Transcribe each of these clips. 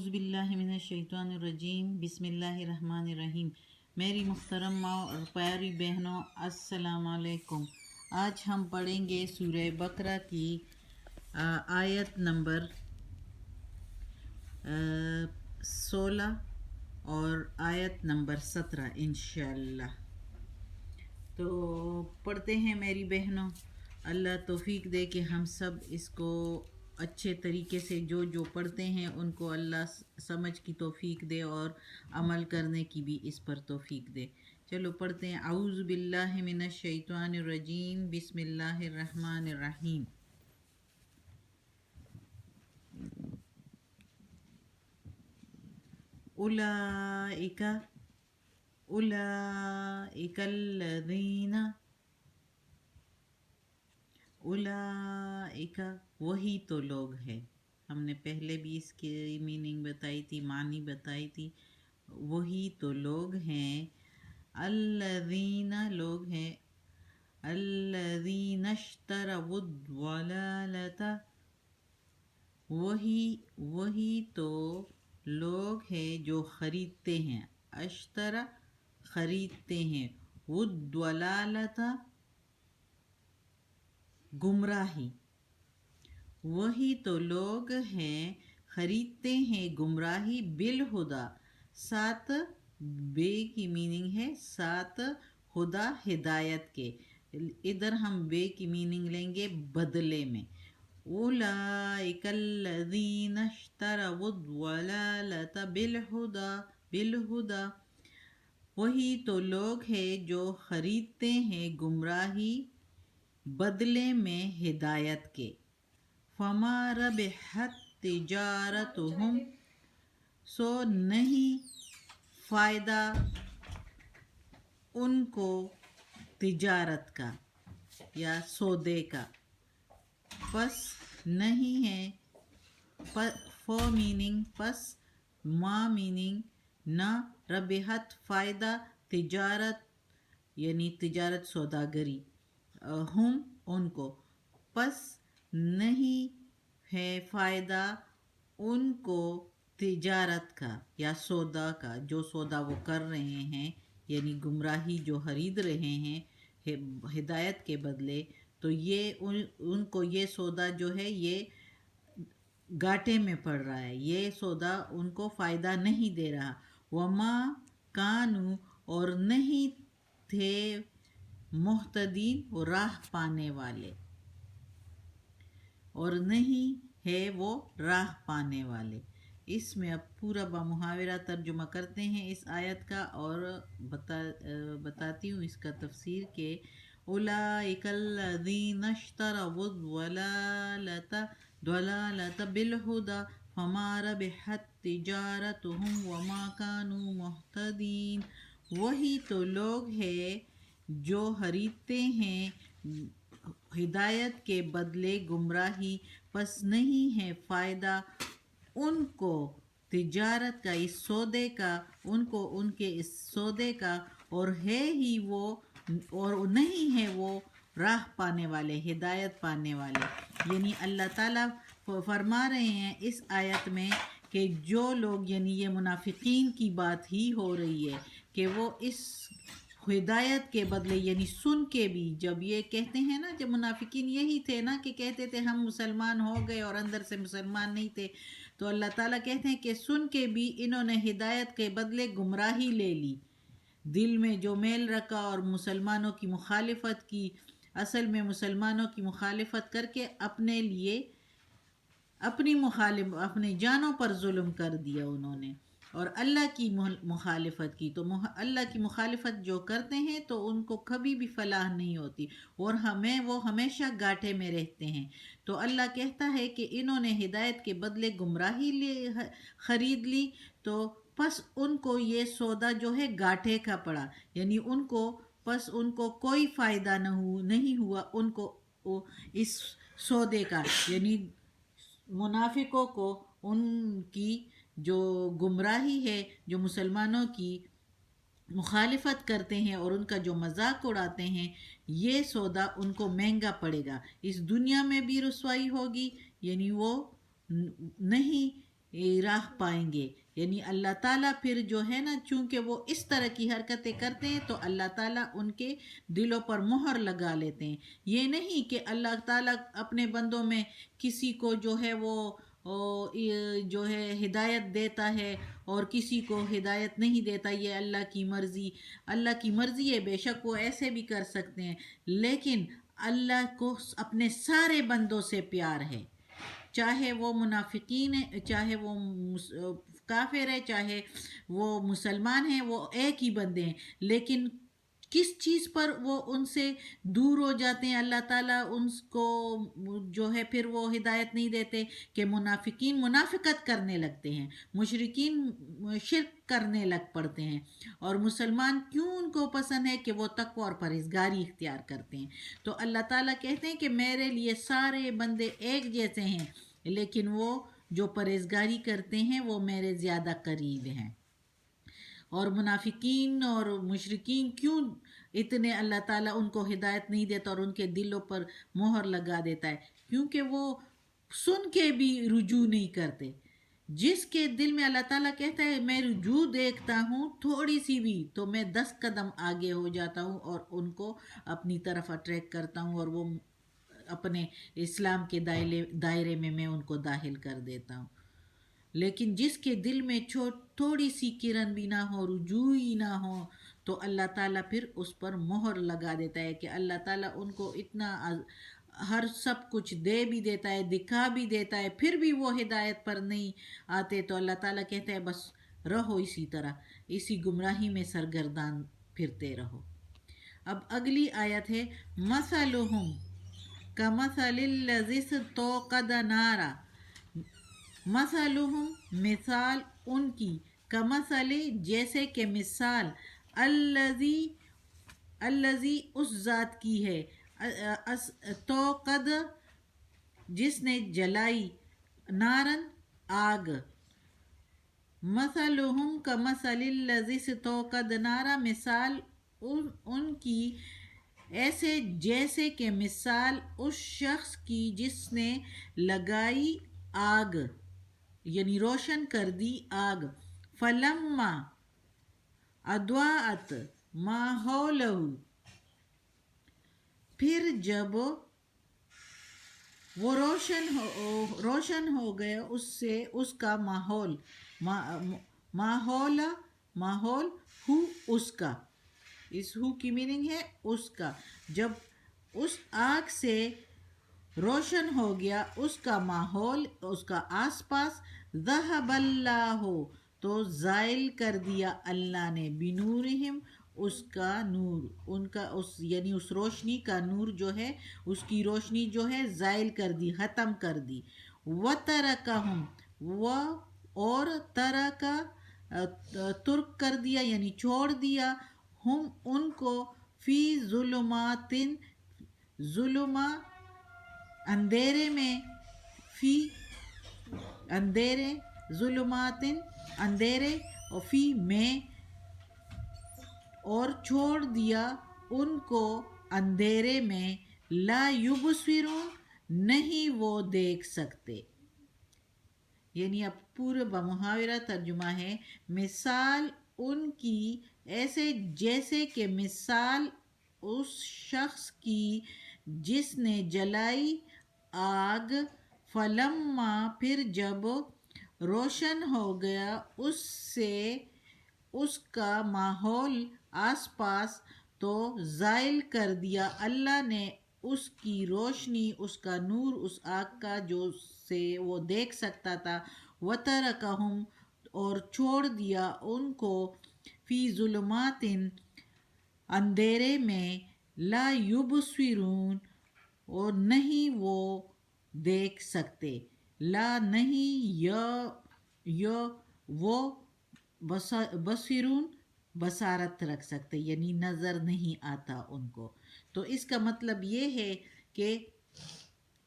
اعوذ باللہ من الشیطان الرجیم بسم اللہ الرحمن الرحیم۔ میری محترم ماں اور پیاری بہنوں، السلام علیکم۔ آج ہم پڑھیں گے سورہ بقرہ کی آیت نمبر 16 اور آیت نمبر 17 انشاءاللہ۔ تو پڑھتے ہیں میری بہنوں، اللہ توفیق دے کہ ہم سب اس کو اچھے طریقے سے جو پڑھتے ہیں ان کو اللہ سمجھ کی توفیق دے اور عمل کرنے کی بھی اس پر توفیق دے۔ چلو پڑھتے ہیں۔ اعوذ باللہ من الشیطان الرجیم بسم اللہ الرحمن الرحیم۔ اولئک الذین اولئک وہی تو لوگ ہیں۔ ہم نے پہلے بھی اس کی میننگ بتائی تھی، معنی بتائی تھی۔ وہی تو لوگ ہیں، الذین لوگ ہیں، الذین اشتروا الضلالۃ، وہی تو لوگ ہیں جو خریدتے ہیں، اشترا خریدتے ہیں، والضلالۃ گمراہی، وہی تو لوگ ہیں خریدتے ہیں گمراہی، بالہدا ساتھ بے کی میننگ ہے، ساتھ ہدا ہدایت کے، ادھر ہم بے کی میننگ لیں گے بدلے میں۔ اولئک الذین اشتروا الضلالۃ بالہدا، وہی تو لوگ ہیں جو خریدتے ہیں گمراہی بدلے میں ہدایت کے۔ فما ربحت تجارتہم، سو نہیں فائدہ ان کو تجارت کا یا سودے کا، پس نہیں ہے، فو میننگ پس، ما میننگ نہ، ربحت فائدہ، تجارت یعنی تجارت سوداگری، ہم ان کو، پس نہیں ہے فائدہ ان کو تجارت کا یا سودا کا، جو سودا وہ کر رہے ہیں یعنی گمراہی جو خرید رہے ہیں ہدایت کے بدلے، تو یہ ان کو یہ سودا جو ہے یہ گھاٹے میں پڑ رہا ہے، یہ سودا ان کو فائدہ نہیں دے رہا۔ وما کانوا، اور نہیں تھے، مہتدین وہ راہ پانے والے، اور نہیں ہے وہ راہ پانے والے۔ اس میں اب پورا بمحاورہ ترجمہ کرتے ہیں اس آیت کا، اور بتاتی ہوں اس کا تفسیر کہ اولئک الذین اشتروا الضلالۃ بالہدی فما ربحت تجارتہم وما کانوا مہتدین، وہی تو لوگ ہیں جو خریدتے ہیں ہدایت کے بدلے گمراہی، پس نہیں ہے فائدہ ان کو تجارت کا، اس سودے کا، ان کو ان کے اس سودے کا، اور ہے ہی وہ، اور نہیں ہے وہ راہ پانے والے، ہدایت پانے والے۔ یعنی اللہ تعالیٰ فرما رہے ہیں اس آیت میں کہ جو لوگ، یعنی یہ منافقین کی بات ہی ہو رہی ہے کہ وہ اس ہدایت کے بدلے یعنی سن کے بھی، جب یہ کہتے ہیں نا، جب منافقین یہی تھے نا کہ کہتے تھے ہم مسلمان ہو گئے اور اندر سے مسلمان نہیں تھے، تو اللہ تعالیٰ کہتے ہیں کہ سن کے بھی انہوں نے ہدایت کے بدلے گمراہی لے لی، دل میں جو میل رکھا اور مسلمانوں کی مخالفت کی، اصل میں مسلمانوں کی مخالفت کر کے اپنے لیے اپنی جانوں پر ظلم کر دیا انہوں نے، اور اللہ کی مخالفت کی۔ تو اللہ کی مخالفت جو کرتے ہیں تو ان کو کبھی بھی فلاح نہیں ہوتی، اور وہ ہمیشہ گھاٹے میں رہتے ہیں۔ تو اللہ کہتا ہے کہ انہوں نے ہدایت کے بدلے گمراہی خرید لی، تو پس ان کو یہ سودا جو ہے گھاٹے کا پڑا، یعنی ان کو کوئی فائدہ نہیں ہوا ان کو اس سودے کا، یعنی منافقوں کو ان کی جو گمراہی ہے، جو مسلمانوں کی مخالفت کرتے ہیں اور ان کا جو مذاق اڑاتے ہیں، یہ سودا ان کو مہنگا پڑے گا، اس دنیا میں بھی رسوائی ہوگی، یعنی وہ نہیں راہ پائیں گے. یعنی اللہ تعالیٰ پھر جو ہے نا، چونکہ وہ اس طرح کی حرکتیں کرتے ہیں تو اللہ تعالیٰ ان کے دلوں پر مہر لگا لیتے ہیں. یہ نہیں کہ اللہ تعالیٰ اپنے بندوں میں کسی کو جو ہے وہ جو ہے ہدایت دیتا ہے اور کسی کو ہدایت نہیں دیتا. یہ اللہ کی مرضی، اللہ کی مرضی ہے. بے شک وہ ایسے بھی کر سکتے ہیں، لیکن اللہ کو اپنے سارے بندوں سے پیار ہے، چاہے وہ منافقین ہیں، چاہے وہ کافر ہے، چاہے وہ مسلمان ہیں، وہ ایک ہی بندے ہیں. لیکن کس چیز پر وہ ان سے دور ہو جاتے ہیں، اللہ تعالیٰ ان کو جو ہے پھر وہ ہدایت نہیں دیتے کہ منافقین منافقت کرنے لگتے ہیں، مشرکین شرک کرنے لگ پڑتے ہیں، اور مسلمان کیوں ان کو پسند ہے کہ وہ تقوی اور پرہیزگاری اختیار کرتے ہیں. تو اللہ تعالیٰ کہتے ہیں کہ میرے لیے سارے بندے ایک جیسے ہیں، لیکن وہ جو پرہیزگاری کرتے ہیں وہ میرے زیادہ قریب ہیں. اور منافقین اور مشرکین کیوں اتنے اللہ تعالیٰ ان کو ہدایت نہیں دیتا اور ان کے دلوں پر مہر لگا دیتا ہے؟ کیونکہ وہ سن کے بھی رجوع نہیں کرتے. جس کے دل میں اللہ تعالیٰ کہتا ہے میں رجوع دیکھتا ہوں تھوڑی سی بھی تو میں 10 قدم آگے ہو جاتا ہوں اور ان کو اپنی طرف اٹریکٹ کرتا ہوں، اور وہ اپنے اسلام کے دائرے میں ان کو داخل کر دیتا ہوں. لیکن جس کے دل میں تھوڑی سی کرن بھی نہ ہو، رجوع ہی نہ ہو، تو اللہ تعالیٰ پھر اس پر مہر لگا دیتا ہے کہ اللہ تعالیٰ ان کو اتنا ہر سب کچھ دے بھی دیتا ہے، دکھا بھی دیتا ہے، پھر بھی وہ ہدایت پر نہیں آتے. تو اللہ تعالیٰ کہتا ہے بس رہو اسی طرح، اسی گمراہی میں سرگردان پھرتے رہو. اب اگلی آیت ہے مثلہم کمثل الذی استوقد نارا. مثلہم مثال ان کی، کمثل جیسے کہ مثال، الذی اس ذات کی ہے، توقد جس نے جلائی، نارن آگ. مثلہم کمثل الذی استوقد نارا، مثال ان کی ایسے جیسے کہ مثال اس شخص کی جس نے لگائی آگ، یعنی روشن کر دی آگ. فلما اضاءت ما حولہ، پھر جب وہ روشن ہو گیا اس سے اس کا ماحول، ماحول ہو اس کا، اس ہو کی میننگ ہے اس کا. جب اس آگ سے روشن ہو گیا اس کا ماحول، اس کا آس پاس، ذہب اللہ، تو زائل کر دیا اللہ نے، بنورہم اس کا نور، ان کا یعنی اس روشنی کا نور جو ہے، اس کی روشنی جو ہے زائل کر دی، ختم کر دی. وَتَرَكَهُمْ، اور ترکا ترک کر دیا یعنی چھوڑ دیا، ہم ان کو، فی ظلمات، اندھیرے میں، فی اندھیرے، ظلمات اندھیرے، اور فی میں، اور چھوڑ دیا ان کو اندھیرے میں، لا یبصرون نہیں وہ دیکھ سکتے. یعنی اب پورے بمحاورہ ترجمہ ہے، مثال ان کی ایسے جیسے کہ مثال اس شخص کی جس نے جلائی آگ، فلما پھر جب روشن ہو گیا اس سے اس کا ماحول، آس پاس، تو زائل کر دیا اللہ نے اس کی روشنی، اس کا نور، اس آگ کا جو سے وہ دیکھ سکتا تھا. وَتَرَكَهُمْ اور چھوڑ دیا ان کو، فی ظلمات اندھیرے میں، لا یبصرون اور نہیں وہ دیکھ سکتے، لا نہیں یا وہ بصیرون بصارت رکھ سکتے، یعنی نظر نہیں آتا ان کو. تو اس کا مطلب یہ ہے کہ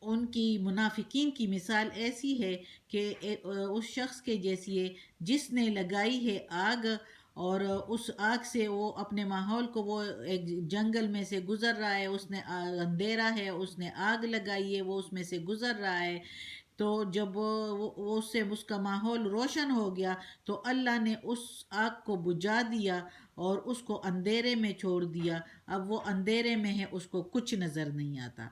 ان کی منافقین کی مثال ایسی ہے کہ اس شخص کے جیسی ہے جس نے لگائی ہے آگ، اور اس آگ سے وہ اپنے ماحول کو، وہ ایک جنگل میں سے گزر رہا ہے، اس نے اندھیرا ہے، اس نے آگ لگائی ہے، وہ اس میں سے گزر رہا ہے. تو جب وہ اس سے اس کا ماحول روشن ہو گیا تو اللہ نے اس آگ کو بجھا دیا اور اس کو اندھیرے میں چھوڑ دیا. اب وہ اندھیرے میں ہے، اس کو کچھ نظر نہیں آتا.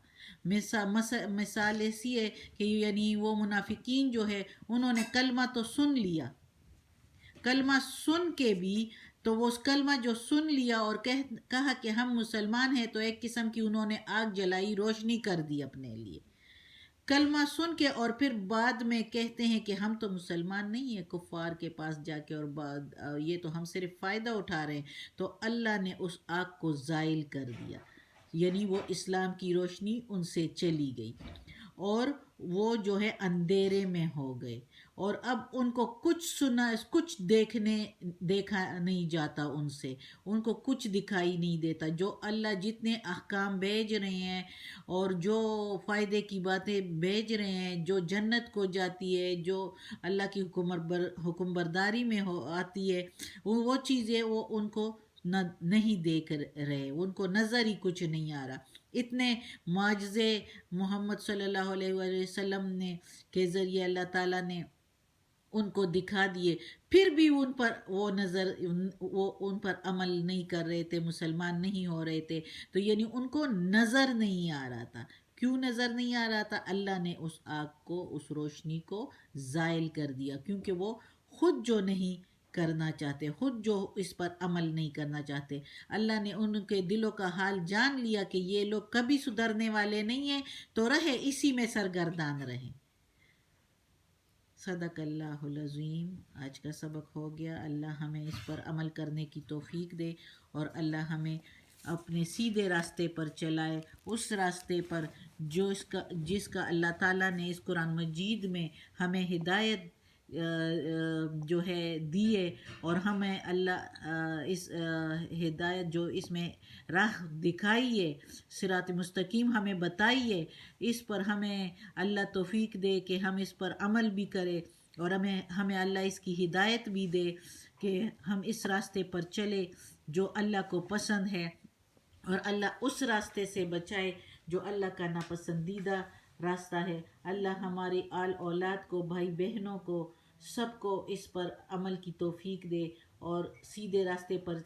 مثال ایسی ہے کہ یعنی وہ منافقین جو ہے انہوں نے کلمہ تو سن لیا، کلمہ سن کے بھی تو وہ اس کلمہ جو سن لیا اور کہا کہ ہم مسلمان ہیں، تو ایک قسم کی انہوں نے آگ جلائی، روشنی کر دی اپنے لیے کلمہ سن کے، اور پھر بعد میں کہتے ہیں کہ ہم تو مسلمان نہیں ہیں، کفار کے پاس جا کے، اور یہ تو ہم صرف فائدہ اٹھا رہے ہیں. تو اللہ نے اس آگ کو زائل کر دیا، یعنی وہ اسلام کی روشنی ان سے چلی گئی اور وہ جو ہے اندھیرے میں ہو گئے، اور اب ان کو کچھ دیکھا نہیں جاتا، ان سے ان کو کچھ دکھائی نہیں دیتا. جو اللہ جتنے احکام بھیج رہے ہیں اور جو فائدے کی باتیں بھیج رہے ہیں، جو جنت کو جاتی ہے، جو اللہ کی حکم برداری میں آتی ہے، وہ چیزیں وہ ان کو نہیں دیکھ رہے، ان کو نظر ہی کچھ نہیں آ رہا. اتنے معجزے محمد صلی اللہ علیہ وسلم نے کے ذریعے اللہ تعالیٰ نے ان کو دکھا دیے، پھر بھی ان پر وہ ان پر عمل نہیں کر رہے تھے، مسلمان نہیں ہو رہے تھے. تو یعنی ان کو نظر نہیں آ رہا تھا. کیوں نظر نہیں آ رہا تھا؟ اللہ نے اس آگ کو، اس روشنی کو زائل کر دیا، کیونکہ وہ خود جو نہیں کرنا چاہتے، خود جو اس پر عمل نہیں کرنا چاہتے. اللہ نے ان کے دلوں کا حال جان لیا کہ یہ لوگ کبھی سدھرنے والے نہیں ہیں، تو رہے اسی میں سرگردان رہیں. صدق اللہ العظیم. آج کا سبق ہو گیا. اللہ ہمیں اس پر عمل کرنے کی توفیق دے، اور اللہ ہمیں اپنے سیدھے راستے پر چلائے، اس راستے پر جس کا اللہ تعالیٰ نے اس قرآن مجید میں ہمیں ہدایت جو ہے دی ہے، اور ہمیں اللہ اس ہدایت جو اس میں راہ دکھائی ہے، صراط مستقیم ہمیں بتائی ہے، اس پر ہمیں اللہ توفیق دے کہ ہم اس پر عمل بھی کرے، اور ہمیں اللہ اس کی ہدایت بھی دے کہ ہم اس راستے پر چلے جو اللہ کو پسند ہے، اور اللہ اس راستے سے بچائے جو اللہ کا ناپسندیدہ راستہ ہے. اللہ ہماری آل اولاد کو، بھائی بہنوں کو، سب کو اس پر عمل کی توفیق دے اور سیدھے راستے پر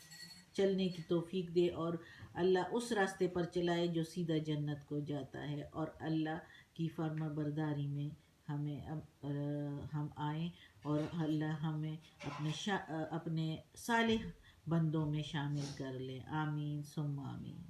چلنے کی توفیق دے، اور اللہ اس راستے پر چلائے جو سیدھا جنت کو جاتا ہے، اور اللہ کی فرما برداری میں ہم آئیں، اور اللہ ہمیں اپنے صالح بندوں میں شامل کر لے. آمین ثم آمین.